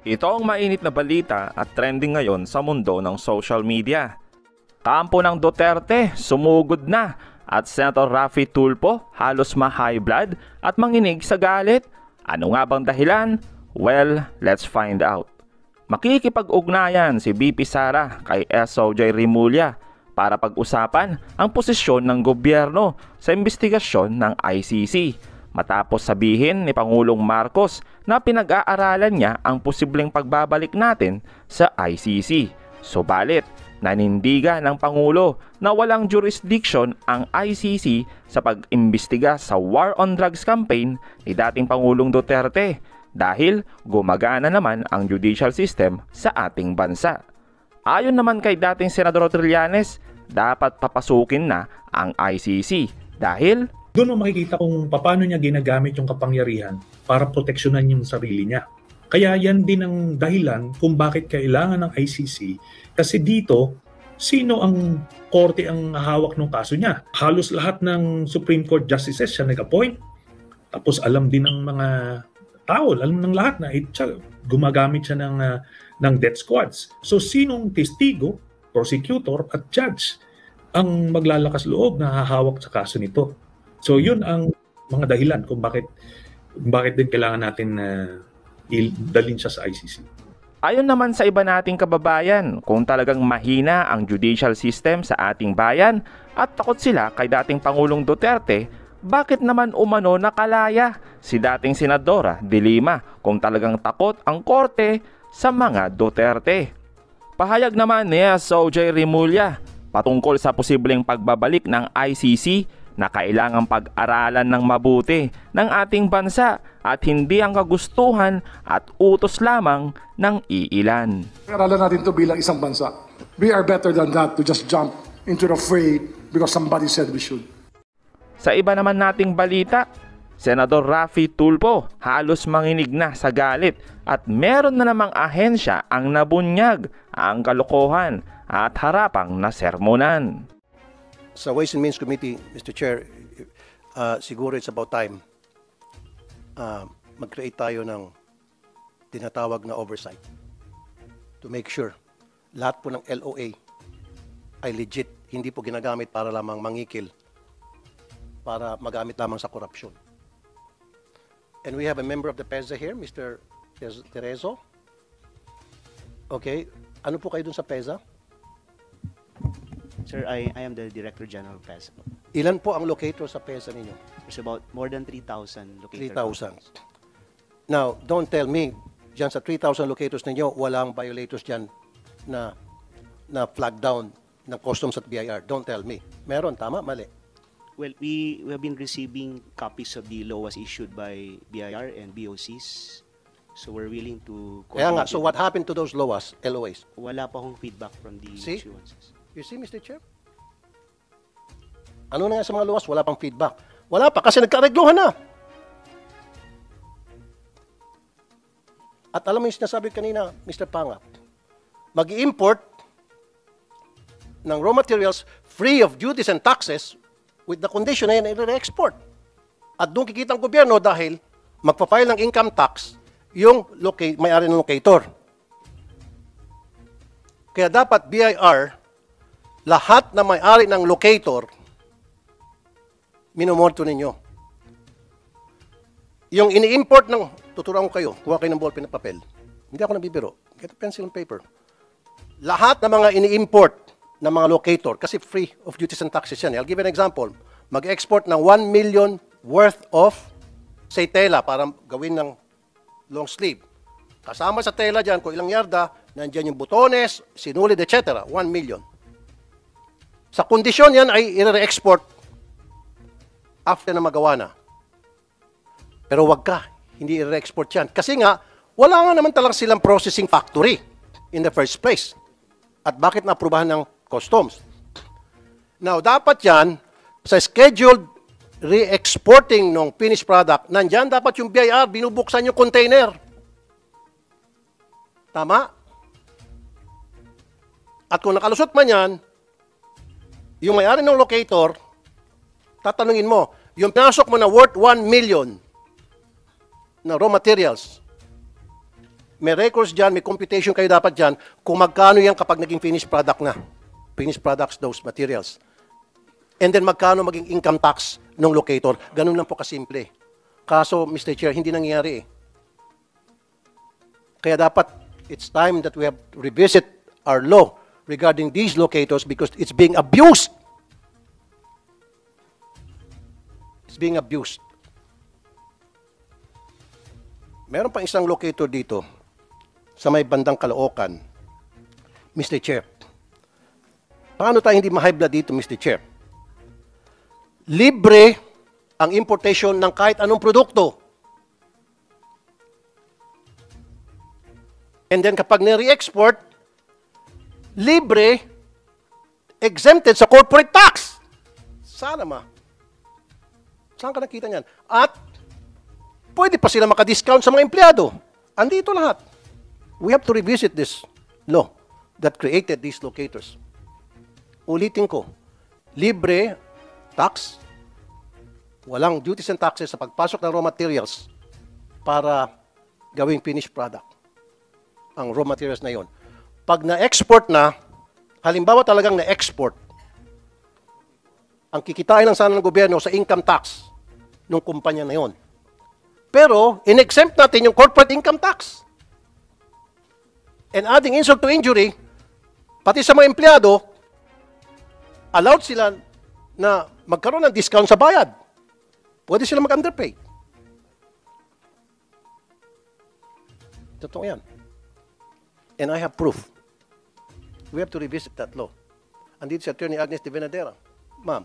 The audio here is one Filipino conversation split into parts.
Ito ang mainit na balita at trending ngayon sa mundo ng social media. Kampo ng Duterte sumugod na at Senator Raffy Tulfo halos ma-high blood at manginig sa galit. Ano nga bang dahilan? Well, let's find out. Makikipag-ugnayan si VP Sara kay SOJ Rimulya para pag-usapan ang posisyon ng gobyerno sa investigasyon ng ICC. Matapos sabihin ni Pangulong Marcos na pinag-aaralan niya ang posibleng pagbabalik natin sa ICC. Subalit, nanindigan ng Pangulo na walang jurisdiction ang ICC sa pag-imbestiga sa War on Drugs campaign ni dating Pangulong Duterte dahil gumagana naman ang judicial system sa ating bansa. Ayon naman kay dating Senador Trillanes, dapat papasukin na ang ICC dahil doon mo makikita kung paano niya ginagamit yung kapangyarihan para proteksyonan yung sarili niya. Kaya yan din ang dahilan kung bakit kailangan ng ICC. Kasi dito, sino ang korte ang hawak ng kaso niya? Halos lahat ng Supreme Court justices siya nag-appoint. Tapos alam din ng mga tao, alam ng lahat na gumagamit siya ng death squads. So sinong testigo, prosecutor at judge ang maglalakas loob na hahawak sa kaso nito? So yun ang mga dahilan kung bakit din kailangan natin dalhin siya sa ICC. Ayon naman sa iba nating kababayan, kung talagang mahina ang judicial system sa ating bayan at takot sila kay dating Pangulong Duterte, bakit naman umano nakalaya si dating Senadora De Lima kung talagang takot ang korte sa mga Duterte? Pahayag naman ni SOJ Rimulya patungkol sa posibleng pagbabalik ng ICC na kailangang pag-aralan ng mabuti ng ating bansa at hindi ang kagustuhan at utos lamang ng iilan. Pag-aralan natin ito bilang isang bansa. We are better than that to just jump into the fray because somebody said we should. Sa iba naman nating balita, Senador Raffy Tulfo halos manginig na sa galit at meron na namang ahensya ang nabunyag ang kalokohan at harapang nasermonan. Sa Ways and Means Committee, Mr. Chair, siguro it's about time mag-create tayo ng tinatawag na oversight to make sure lahat po ng LOA ay legit, hindi po ginagamit para lamang mangikil, para magamit lamang sa korupsyon. And we have a member of the PEZA here, Mr. Terezo. Okay, ano po kayo dun sa PEZA? Sir, I am the Director General of PEZA. Ilan po ang locator sa PEZA ninyo? There's about more than 3,000 locators. 3,000. Now, don't tell me, dyan sa 3,000 locators ninyo, walang violators dyan na flag down ng customs at BIR. Don't tell me. Meron, tama, mali? Well, we have been receiving copies of the laws issued by BIR and BOCs. So we're willing to... Kaya nga, so what happened to those LOAs? Wala pa akong feedback from the issuances. You see, Mr. Chair? Ano na nga sa mga luwas? Wala pang feedback. Wala pa kasi nagkaregluhan na. At alam mo yung sinasabi kanina, Mr. Panga, mag-i-import ng raw materials free of duties and taxes with the condition na yan i-re-export. At doon kikita ang gobyerno dahil magpa-file ng income tax yung may-ari ng locator. Kaya dapat BIR, lahat na may-ari ng locator, minomonitor ninyo. Yung ini-import ng, tuturuan ko kayo, kuha kayo ng ballpen at papel. Hindi ako nabibiro. Get a pencil and paper. Lahat ng mga ini-import ng mga locator, kasi free of duties and taxes yan. I'll give an example. Mag-export ng 1 million worth of, say, tela para gawin ng long sleeve. Kasama sa tela dyan, kung ilang yarda, nandiyan yung butones, sinulid, etc. 1 million. Sa kondisyon yan ay i-re-export after na magawa na. Pero wag ka, hindi i-re-export yan. Kasi nga, wala nga naman talaga silang processing factory in the first place. At bakit na-aprobahan ng customs? Now, dapat yan, sa scheduled re-exporting ng finished product, nandyan dapat yung BIR, binubuksan yung container. Tama? At kung nakalusot man yan, yung may-ari ng locator, tatanungin mo, yung pinasok mo na worth 1 million, na raw materials. May records dyan, may computation kayo dapat dyan kung magkano yan kapag naging finished product na. Finished products, those materials. And then magkano maging income tax ng locator. Ganun lang po kasimple. Kaso, Mr. Chair, hindi nangyayari eh. Kaya dapat, it's time that we have to revisit our law regarding these locators because it's being abused. It's being abused. Meron pang isang locator dito sa may bandang Caloocan, Mr. Chair. Paano tayo hindi ma-high blood dito, Mr. Chair? Libre ang importation ng kahit anong produkto. And then kapag nire-export, libre, exempted sa corporate tax. Sana ma. Saan ka nakita niyan? At pwede pa sila makadiscount sa mga empleyado. Andito lahat. We have to revisit this law that created these locators. Ulitin ko, libre tax, walang duties and taxes sa pagpasok ng raw materials para gawing finished product. Ang raw materials na yon. Pag na-export na, halimbawa talagang na-export, ang kikitain lang sana ng gobyerno sa income tax ng kumpanya na yon. Pero, in-exempt natin yung corporate income tax. And adding insult to injury, pati sa mga empleyado, allowed sila na magkaroon ng discount sa bayad. Pwede sila mag-underpay. Totoo yan. And I have proof. We have to revisit that law. Andito si Attorney Agnes de Venadera. Ma'am,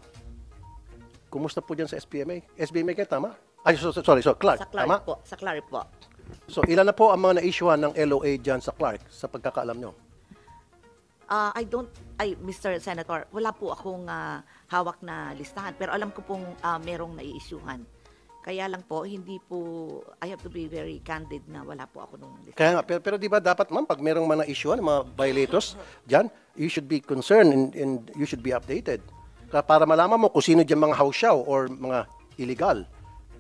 kumusta po dyan sa SBMA? SBMA kayo, tama? Ay, sorry, Clark. Sa Clark tama? po. Sa Clark po. So, ilan na po ang mga na-issuean ng LOA dyan sa Clark sa pagkakaalam nyo? Mr. Senator, wala po akong hawak na listahan. Pero alam ko pong merong nai-issuehan. Kaya lang po, hindi po, I have to be very candid na wala po ako nung listahan. Kaya nga, pero di ba dapat, ma'am, pag merong mga na-issuehan, mga violators dyan, you should be concerned and you should be updated. Para malaman mo kung sino dyan mga hausyaw or mga illegal.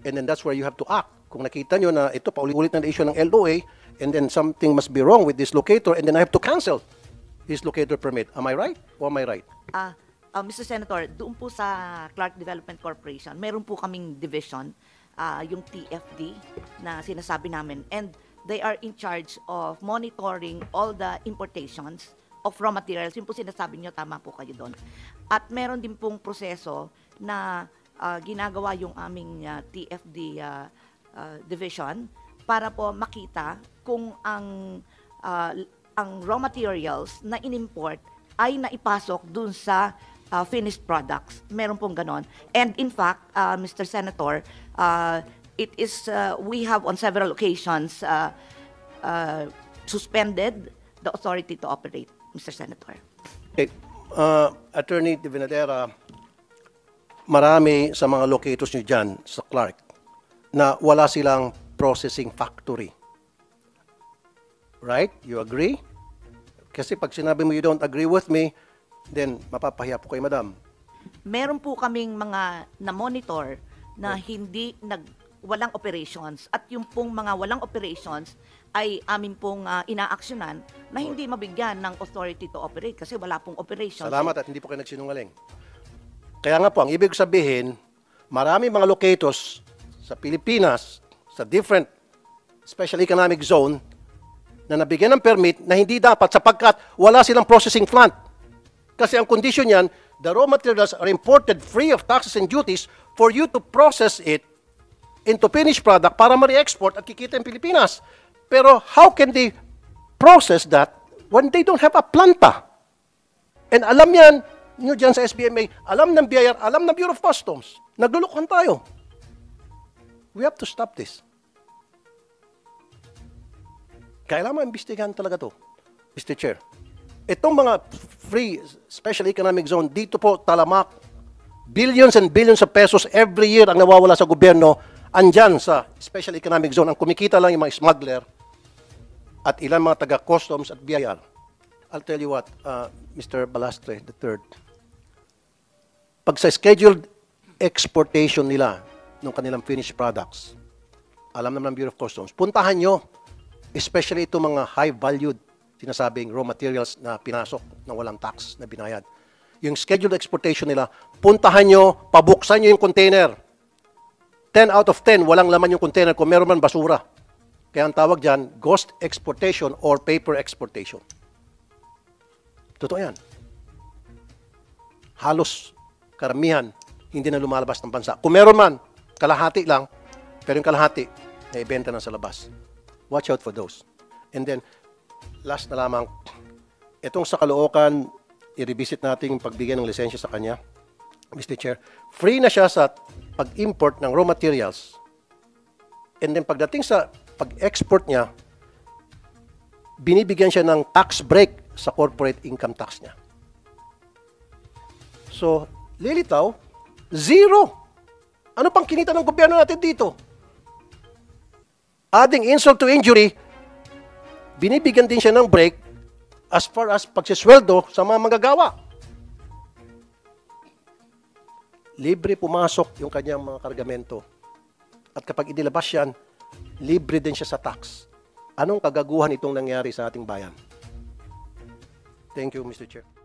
And then that's where you have to act. Kung nakita nyo na ito, paulit-ulit na issue ng LOA, and then something must be wrong with this locator, and then I have to cancel his locator permit. Am I right? Or am I right? Mr. Senator, doon po sa Clark Development Corporation, meron po kaming division, yung TFD na sinasabi namin, and they are in charge of monitoring all the importations of raw materials. Yung po sinasabi nyo, tama po kayo doon. At meron din pong proseso na ginagawa yung aming TFD division para po makita kung ang raw materials na inimport ay naipasok dun sa finished products. Meron pong ganon. And in fact, Mr. Senator, it is we have on several occasions suspended the authority to operate, Mr. Senator. Okay. Attorney de Venadera, marami sa mga locators nyo dyan sa Clark na wala silang processing factory. Right? You agree? Kasi pag sinabi mo you don't agree with me, then mapapahiya po kayo, madam. Meron po kaming mga na-monitor na walang operations, at yung pong mga walang operations ay amin pong inaaksyonan na hindi mabigyan ng authority to operate kasi wala pong operations. Salamat at hindi po kayo nagsinungaling. Kaya nga po, ang ibig sabihin, marami mga locators sa Pilipinas, sa different special economic zone, na nabigyan ng permit na hindi dapat sapagkat wala silang processing plant. Kasi ang condition yan, the raw materials are imported free of taxes and duties for you to process it into finished product para ma-re-export at kikita ng Pilipinas. Pero how can they process that when they don't have a planta? And alam yan, nyo dyan sa SBMA, alam ng BIR, alam ng Bureau of Customs. Naglulukuhan tayo. We have to stop this. Kailangan maimbestigahan talaga to, Mr. Chair. Itong mga free special economic zone, dito po talamak, billions and billions of pesos every year ang nawawala sa gobyerno, andyan sa special economic zone. Ang kumikita lang yung mga smuggler at ilan mga taga-customs at BIR. I'll tell you what, Mr. Balastre III, pag sa scheduled exportation nila ng kanilang finished products, alam naman ng Bureau of Customs, puntahan nyo, especially itong mga high-valued, sinasabing raw materials na pinasok na walang tax na binayad. Yung scheduled exportation nila, puntahan nyo, pabuksan nyo yung container. 10 out of 10, walang laman yung container. Kung meron man, basura. Kaya ang tawag dyan, ghost exportation or paper exportation. Totoo yan. Halos karamihan, hindi na lumalabas ng bansa. Kung meron man, kalahati lang, pero yung kalahati, naibenta na sa labas. Watch out for those. And then, last na lamang, itong sa Caloocan, i-revisit natin yung pagbigay ng lisensya sa kanya. Mr. Chair, free na siya sa pag-import ng raw materials. And then pagdating sa pag-export niya, binibigyan siya ng tax break sa corporate income tax niya. So, lilitaw, zero. Ano pang kinita ng gobyerno natin dito? Adding insult to injury, binibigyan din siya ng break as far as pagsisweldo sa mga manggagawa. Libre pumasok yung kanyang mga kargamento. At kapag inilabas yan, libre din siya sa tax. Anong kagaguhan itong nangyari sa ating bayan? Thank you, Mr. Chair.